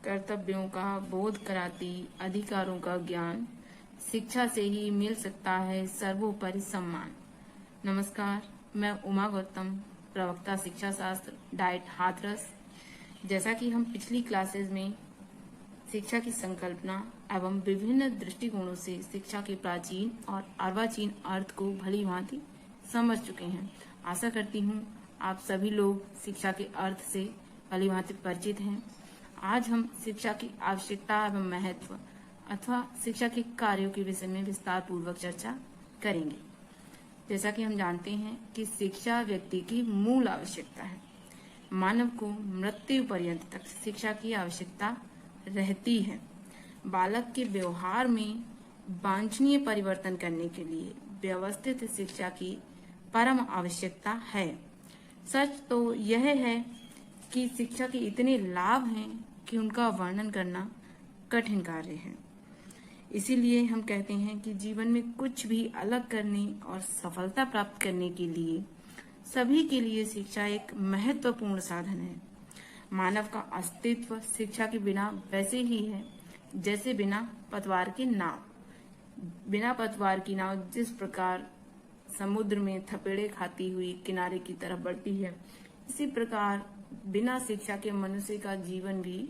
कर्तव्यों का बोध कराती अधिकारों का ज्ञान, शिक्षा से ही मिल सकता है सर्वोपरि सम्मान। नमस्कार, मैं उमा गौतम, प्रवक्ता शिक्षा शास्त्र, डाइट हाथरस। जैसा कि हम पिछली क्लासेस में शिक्षा की संकल्पना एवं विभिन्न दृष्टिकोणों से शिक्षा के प्राचीन और अर्वाचीन अर्थ को भली भांति समझ चुके हैं। आशा करती हूँ आप सभी लोग शिक्षा के अर्थ से भली भांति परिचित हैं। आज हम शिक्षा की आवश्यकता एवं महत्व अथवा शिक्षा के कार्यों के विषय में विस्तार पूर्वक चर्चा करेंगे। जैसा कि हम जानते हैं कि शिक्षा व्यक्ति की मूल आवश्यकता है। मानव को मृत्यु पर्यंत तक शिक्षा की आवश्यकता रहती है। बालक के व्यवहार में वांछनीय परिवर्तन करने के लिए व्यवस्थित शिक्षा की परम आवश्यकता है। सच तो यह है कि शिक्षा के इतने लाभ हैं कि उनका वर्णन करना कठिन कार्य है। इसीलिए हम कहते हैं कि जीवन में कुछ भी अलग करने और सफलता प्राप्त करने के लिए सभी के लिए शिक्षा एक महत्वपूर्ण साधन है। मानव का अस्तित्व शिक्षा के बिना वैसे ही है जैसे बिना पतवार की नाव। बिना पतवार की नाव जिस प्रकार समुद्र में थपेड़े खाती हुई किनारे की तरफ बढ़ती है, इसी प्रकार बिना शिक्षा के मनुष्य का जीवन भी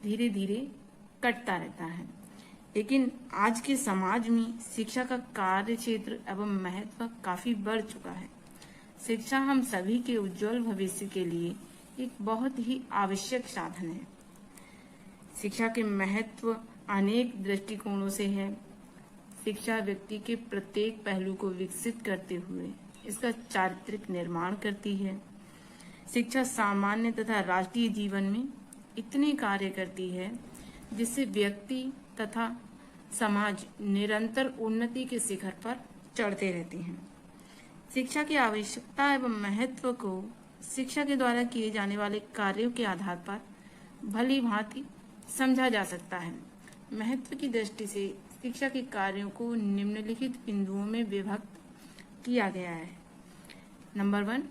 धीरे धीरे कटता रहता है। लेकिन आज के समाज में शिक्षा का कार्य क्षेत्र एवं महत्व काफी बढ़ चुका है। शिक्षा हम सभी के उज्जवल भविष्य के लिए एक बहुत ही आवश्यक साधन है। शिक्षा के महत्व अनेक दृष्टिकोणों से है। शिक्षा व्यक्ति के प्रत्येक पहलू को विकसित करते हुए इसका चारित्रिक निर्माण करती है। शिक्षा सामान्य तथा राष्ट्रीय जीवन में इतने कार्य करती है जिससे व्यक्ति तथा समाज निरंतर उन्नति के शिखर पर चढ़ते रहते हैं। शिक्षा की आवश्यकता एवं महत्व को शिक्षा के द्वारा किए जाने वाले कार्यों के आधार पर भली भांति समझा जा सकता है। महत्व की दृष्टि से शिक्षा के कार्यों को निम्नलिखित बिंदुओं में विभक्त किया गया है। नंबर 1,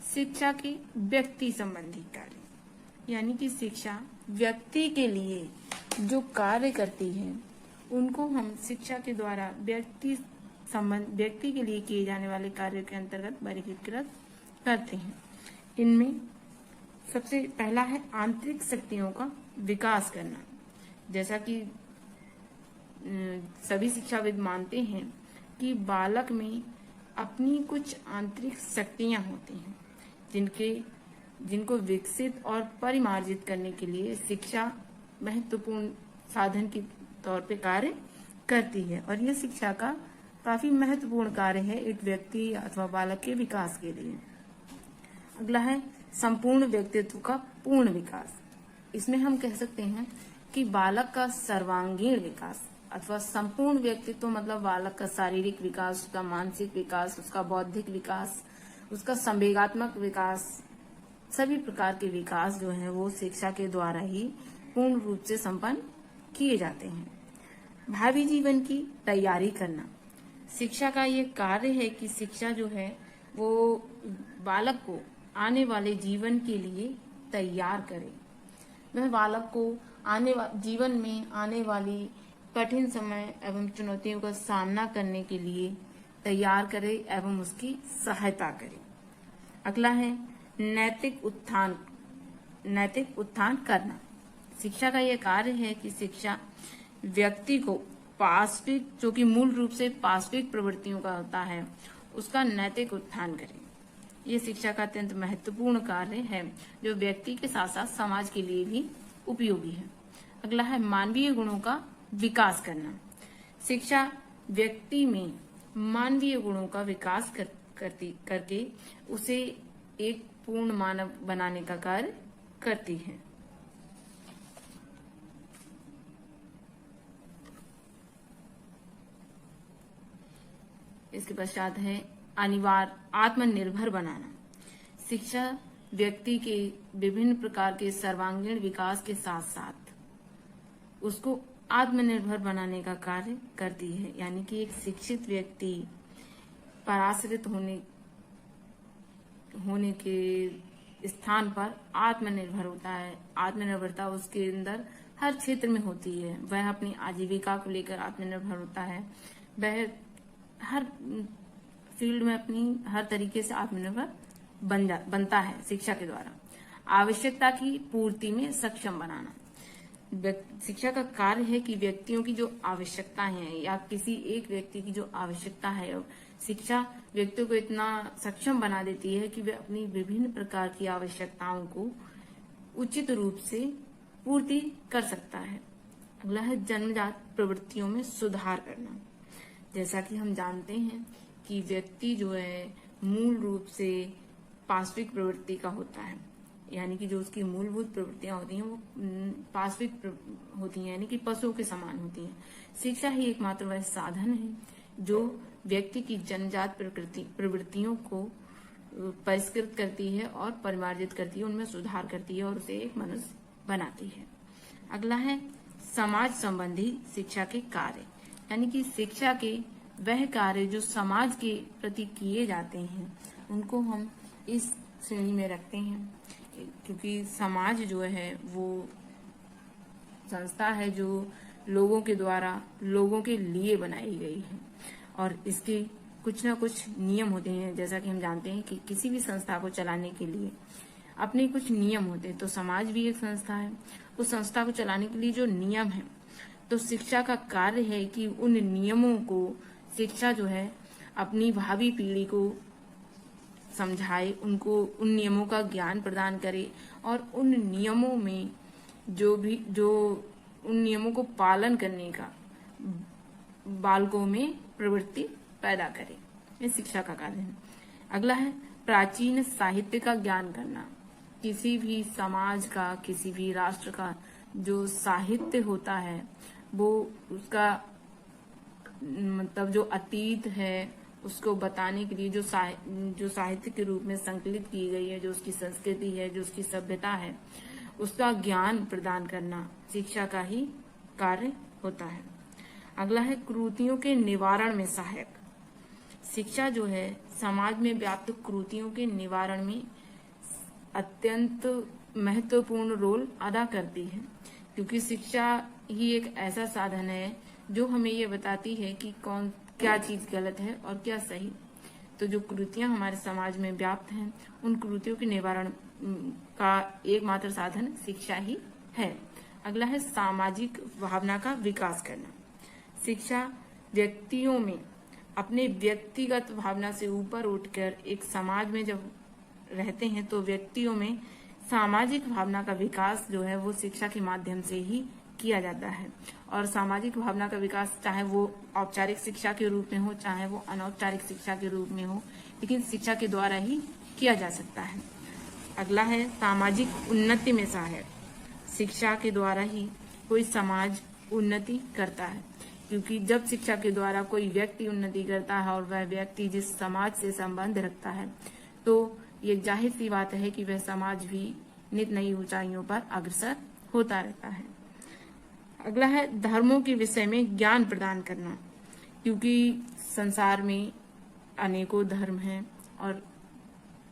शिक्षा के व्यक्ति संबंधी कार्य, यानी कि शिक्षा व्यक्ति के लिए जो कार्य करती है उनको हम शिक्षा के द्वारा व्यक्ति के लिए किए जाने वाले कार्यों के अंतर्गत वर्गीकृत करते हैं। इनमें सबसे पहला है आंतरिक शक्तियों का विकास करना। जैसा कि सभी शिक्षाविद मानते हैं कि बालक में अपनी कुछ आंतरिक शक्तियां होती हैं जिनको विकसित और परिमार्जित करने के लिए शिक्षा महत्वपूर्ण साधन के तौर पे कार्य करती है। और यह शिक्षा का काफी महत्वपूर्ण कार्य है एक व्यक्ति अथवा बालक के विकास के लिए। अगला है संपूर्ण व्यक्तित्व का पूर्ण विकास। इसमें हम कह सकते हैं कि बालक का सर्वांगीण विकास अथवा संपूर्ण व्यक्तित्व मतलब बालक का शारीरिक विकास, उसका मानसिक विकास, उसका बौद्धिक विकास, उसका संवेगात्मक विकास, सभी प्रकार के विकास जो है वो शिक्षा के द्वारा ही पूर्ण रूप से संपन्न किए जाते हैं। भावी जीवन की तैयारी करना। शिक्षा का ये कार्य है कि शिक्षा जो है वो बालक को आने वाले जीवन के लिए तैयार करे। वह बालक को जीवन में आने वाली कठिन समय एवं चुनौतियों का सामना करने के लिए तैयार करे एवं उसकी सहायता करे। अगला है नैतिक उत्थान करना। शिक्षा का यह कार्य है कि शिक्षा व्यक्ति को पाशविक, जो कि मूल रूप से पाशविक प्रवृत्तियों का होता है, उसका नैतिक उत्थान करे। ये शिक्षा का अत्यंत महत्वपूर्ण कार्य है जो व्यक्ति के साथ साथ समाज के लिए भी उपयोगी है। अगला है मानवीय गुणों का विकास करना। शिक्षा व्यक्ति में मानवीय गुणों का विकास करके उसे एक पूर्ण मानव बनाने का कार्य करती है। इसके पश्चात है अनिवार्य आत्मनिर्भर बनाना। शिक्षा व्यक्ति के विभिन्न प्रकार के सर्वांगीण विकास के साथ साथ उसको आत्मनिर्भर बनाने का कार्य करती है। यानी कि एक शिक्षित व्यक्ति पराश्रित होने के स्थान पर आत्मनिर्भर होता है। आत्मनिर्भरता उसके अंदर हर क्षेत्र में होती है। वह अपनी आजीविका को लेकर आत्मनिर्भर होता है। वह हर फील्ड में अपनी हर तरीके से आत्मनिर्भर बनता है शिक्षा के द्वारा। आवश्यकता की पूर्ति में सक्षम बनाना। शिक्षा का कार्य है कि व्यक्तियों की जो आवश्यकताएं हैं या किसी एक व्यक्ति की जो आवश्यकता है, शिक्षा व्यक्तियों को इतना सक्षम बना देती है कि वे अपनी विभिन्न प्रकार की आवश्यकताओं को उचित रूप से पूर्ति कर सकता है। अगला है जन्मजात प्रवृत्तियों में सुधार करना। जैसा कि हम जानते हैं कि व्यक्ति जो है मूल रूप से पाशविक प्रवृत्ति का होता है, यानी कि जो उसकी मूलभूत प्रवृत्तियां होती हैं वो पाशविक होती हैं, यानी कि पशुओं के समान होती हैं। शिक्षा ही एकमात्र वह साधन है जो व्यक्ति की जन्मजात प्रवृत्तियों को परिष्कृत करती है और परिमार्जित करती है, उनमें सुधार करती है और उसे एक मनुष्य बनाती है। अगला है समाज संबंधी शिक्षा के कार्य, यानी कि शिक्षा के वह कार्य जो समाज के प्रति किए जाते हैं उनको हम इस श्रेणी में रखते हैं, क्योंकि समाज जो है वो संस्था है जो लोगों के द्वारा लोगों के लिए बनाई गई है और इसके कुछ ना कुछ नियम होते हैं। जैसा कि हम जानते हैं कि किसी भी संस्था को चलाने के लिए अपने कुछ नियम होते हैं, तो समाज भी एक संस्था है। उस संस्था को चलाने के लिए जो नियम है, तो शिक्षा का कार्य है कि उन नियमों को शिक्षा जो है अपनी भावी पीढ़ी को समझाए, उनको उन नियमों का ज्ञान प्रदान करे और उन नियमों में जो उन नियमों को पालन करने का बालकों में प्रवृत्ति पैदा करे। ये शिक्षा का कार्य है। अगला है प्राचीन साहित्य का ज्ञान करना। किसी भी समाज का, किसी भी राष्ट्र का जो साहित्य होता है वो उसका मतलब जो अतीत है उसको बताने के लिए जो साहित्य के रूप में संकलित की गई है, जो उसकी संस्कृति है, जो उसकी सभ्यता है, उसका ज्ञान प्रदान करना शिक्षा का ही कार्य होता है। अगला है कुरीतियों के निवारण में सहायक। शिक्षा जो है समाज में व्याप्त कुरीतियों के निवारण में अत्यंत महत्वपूर्ण रोल अदा करती है, क्योंकि शिक्षा ही एक ऐसा साधन है जो हमें ये बताती है कि क्या चीज गलत है और क्या सही। तो जो कुरीतियां हमारे समाज में व्याप्त हैं, उन कुरीतियों के निवारण का एकमात्र साधन शिक्षा ही है। अगला है सामाजिक भावना का विकास करना। शिक्षा व्यक्तियों में अपने व्यक्तिगत भावना से ऊपर उठकर एक समाज में जब रहते हैं तो व्यक्तियों में सामाजिक भावना का विकास जो है वो शिक्षा के माध्यम से ही किया जाता है। और सामाजिक भावना का विकास चाहे वो औपचारिक शिक्षा के रूप में हो, चाहे वो अनौपचारिक शिक्षा के रूप में हो, लेकिन शिक्षा के द्वारा ही किया जा सकता है। अगला है सामाजिक उन्नति में सहायक। शिक्षा के द्वारा ही कोई समाज उन्नति करता है, क्योंकि जब शिक्षा के द्वारा कोई व्यक्ति उन्नति करता है और वह व्यक्ति जिस समाज से संबंध रखता है तो ये जाहिर सी बात है कि वह समाज भी नित नई ऊंचाइयों पर अग्रसर होता रहता है। अगला है धर्मों के विषय में ज्ञान प्रदान करना, क्योंकि संसार में अनेकों धर्म हैं और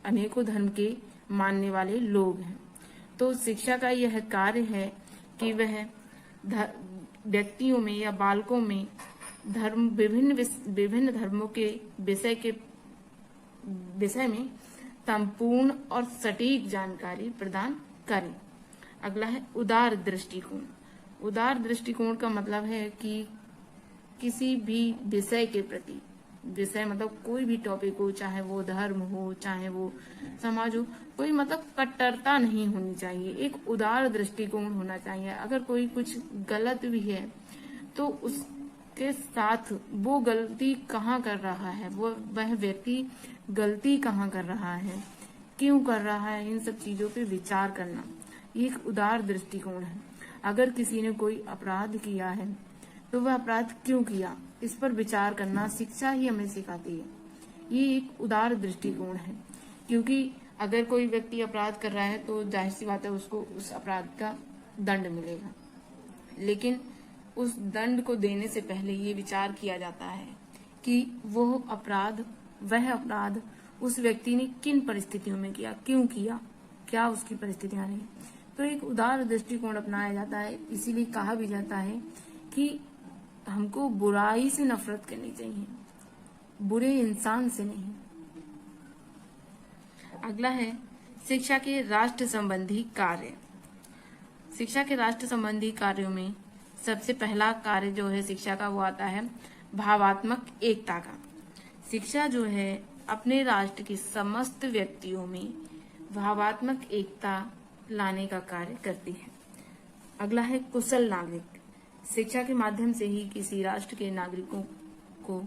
अनेकों धर्म के मानने वाले लोग हैं। तो शिक्षा का यह कार्य है कि वह व्यक्तियों में या बालकों में विभिन्न धर्मों के विषय में संपूर्ण और सटीक जानकारी प्रदान करें। अगला है उदार दृष्टिकोण। उदार दृष्टिकोण का मतलब है कि किसी भी विषय के प्रति, विषय मतलब कोई भी टॉपिक हो, चाहे वो धर्म हो, चाहे वो समाज हो, कोई मतलब कट्टरता नहीं होनी चाहिए, एक उदार दृष्टिकोण होना चाहिए। अगर कोई कुछ गलत भी है तो उसके साथ वो गलती कहाँ कर रहा है, वह व्यक्ति गलती कहाँ कर रहा है, क्यों कर रहा है, इन सब चीजों पे विचार करना ये एक उदार दृष्टिकोण है। अगर किसी ने कोई अपराध किया है तो वह अपराध क्यों किया, इस पर विचार करना शिक्षा ही हमें सिखाती है। ये एक उदार दृष्टिकोण है, क्योंकि अगर कोई व्यक्ति अपराध कर रहा है तो जाहिर सी बात है उसको उस अपराध का दंड मिलेगा, लेकिन उस दंड को देने से पहले ये विचार किया जाता है कि वह अपराध उस व्यक्ति ने किन परिस्थितियों में किया, क्यों किया, क्या उसकी परिस्थितियां रही। तो एक उदार दृष्टिकोण अपनाया जाता है। इसीलिए कहा भी जाता है कि हमको बुराई से नफरत करनी चाहिए, बुरे इंसान से नहीं। अगला है शिक्षा के राष्ट्र संबंधी कार्य। शिक्षा के राष्ट्र संबंधी कार्यों में सबसे पहला कार्य जो है शिक्षा का, वो आता है भावात्मक एकता का। शिक्षा जो है अपने राष्ट्र के समस्त व्यक्तियों में भावात्मक एकता लाने का कार्य करती है। अगला है कुशल नागरिक। शिक्षा के माध्यम से ही किसी राष्ट्र के नागरिकों को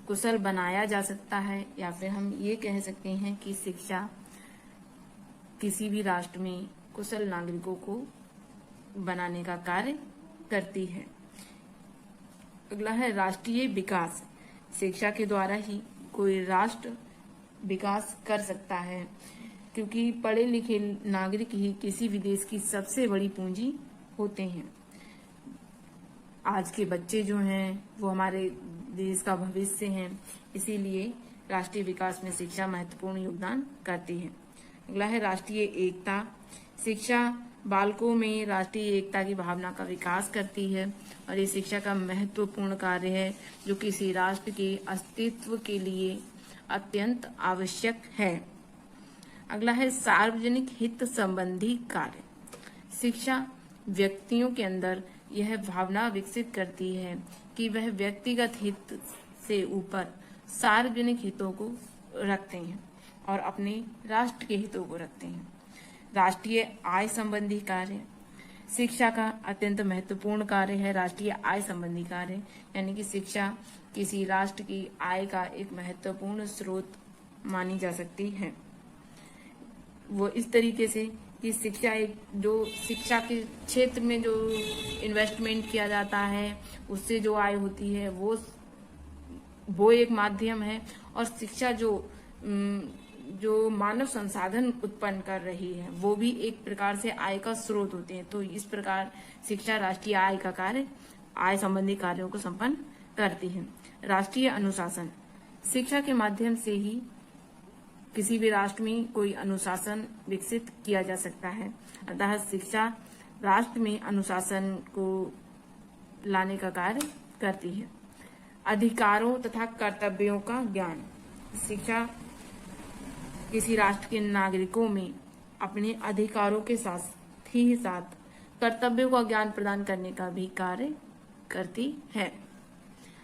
कुशल बनाया जा सकता है, या फिर हम ये कह सकते हैं कि शिक्षा किसी भी राष्ट्र में कुशल नागरिकों को बनाने का कार्य करती है। अगला है राष्ट्रीय विकास। शिक्षा के द्वारा ही कोई राष्ट्र विकास कर सकता है, क्योंकि पढ़े लिखे नागरिक ही किसी भी देश की सबसे बड़ी पूंजी होते हैं। आज के बच्चे जो हैं वो हमारे देश का भविष्य हैं, इसीलिए राष्ट्रीय विकास में शिक्षा महत्वपूर्ण योगदान करती है। अगला है राष्ट्रीय एकता। शिक्षा बालकों में राष्ट्रीय एकता की भावना का विकास करती है, और ये शिक्षा का महत्वपूर्ण कार्य है जो किसी राष्ट्र के अस्तित्व के लिए अत्यंत आवश्यक है। अगला है सार्वजनिक हित संबंधी कार्य। शिक्षा व्यक्तियों के अंदर यह भावना विकसित करती है कि वह व्यक्तिगत हित से ऊपर सार्वजनिक हितों को रखते हैं और अपने राष्ट्र के हितों को रखते हैं। राष्ट्रीय आय संबंधी कार्य। शिक्षा का अत्यंत महत्वपूर्ण कार्य है राष्ट्रीय आय संबंधी कार्य, यानी कि शिक्षा किसी राष्ट्र की आय का एक महत्वपूर्ण स्रोत मानी जा सकती है। वो इस तरीके से कि शिक्षा एक जो शिक्षा के क्षेत्र में जो इन्वेस्टमेंट किया जाता है उससे जो आय होती है वो एक माध्यम है, और शिक्षा जो मानव संसाधन उत्पन्न कर रही है वो भी एक प्रकार से आय का स्रोत होते हैं। तो इस प्रकार शिक्षा राष्ट्रीय आय का कार्य, आय संबंधी कार्यों को संपन्न करती है। राष्ट्रीय अनुशासन। शिक्षा के माध्यम से ही किसी भी राष्ट्र में कोई अनुशासन विकसित किया जा सकता है, अतः शिक्षा राष्ट्र में अनुशासन को लाने का कार्य करती है। अधिकारों तथा कर्तव्यों का ज्ञान। शिक्षा किसी राष्ट्र के नागरिकों में अपने अधिकारों के साथ ही साथ कर्तव्यों का ज्ञान प्रदान करने का भी कार्य करती है।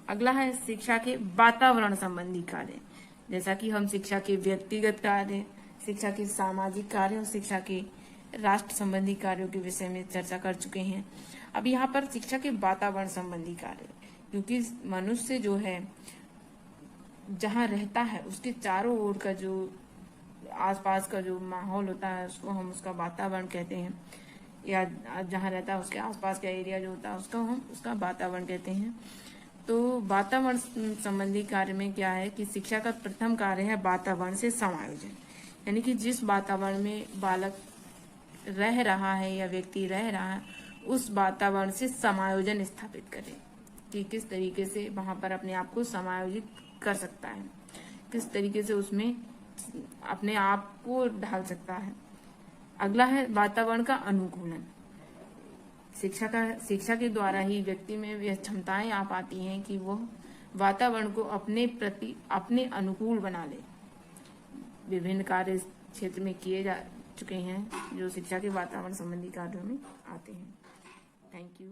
अगला है शिक्षा के वातावरण संबंधी कार्य। जैसा कि हम शिक्षा के व्यक्तिगत कार्य, शिक्षा के सामाजिक कार्य और शिक्षा के राष्ट्र संबंधी कार्यों के विषय में चर्चा कर चुके हैं। अब यहाँ पर शिक्षा के वातावरण संबंधी कार्य, क्योंकि मनुष्य जो है जहाँ रहता है उसके चारों ओर का जो आसपास का जो माहौल होता है उसको हम उसका वातावरण कहते हैं, या जहाँ रहता है उसके आसपास का एरिया जो होता है उसको हम उसका वातावरण कहते हैं। तो वातावरण संबंधी कार्य में क्या है कि शिक्षा का प्रथम कार्य है वातावरण से समायोजन, यानी कि जिस वातावरण में बालक रह रहा है या व्यक्ति रह रहा है उस वातावरण से समायोजन स्थापित करें कि किस तरीके से वहां पर अपने आप को समायोजित कर सकता है, किस तरीके से उसमें अपने आप को ढाल सकता है। अगला है वातावरण का अनुकूलन। शिक्षा के द्वारा ही व्यक्ति में यह क्षमताएं आ पाती हैं कि वह वातावरण को अपने प्रति अपने अनुकूल बना ले। विभिन्न कार्य क्षेत्र में किए जा चुके हैं जो शिक्षा के वातावरण संबंधी कार्यों में आते हैं। Thank you.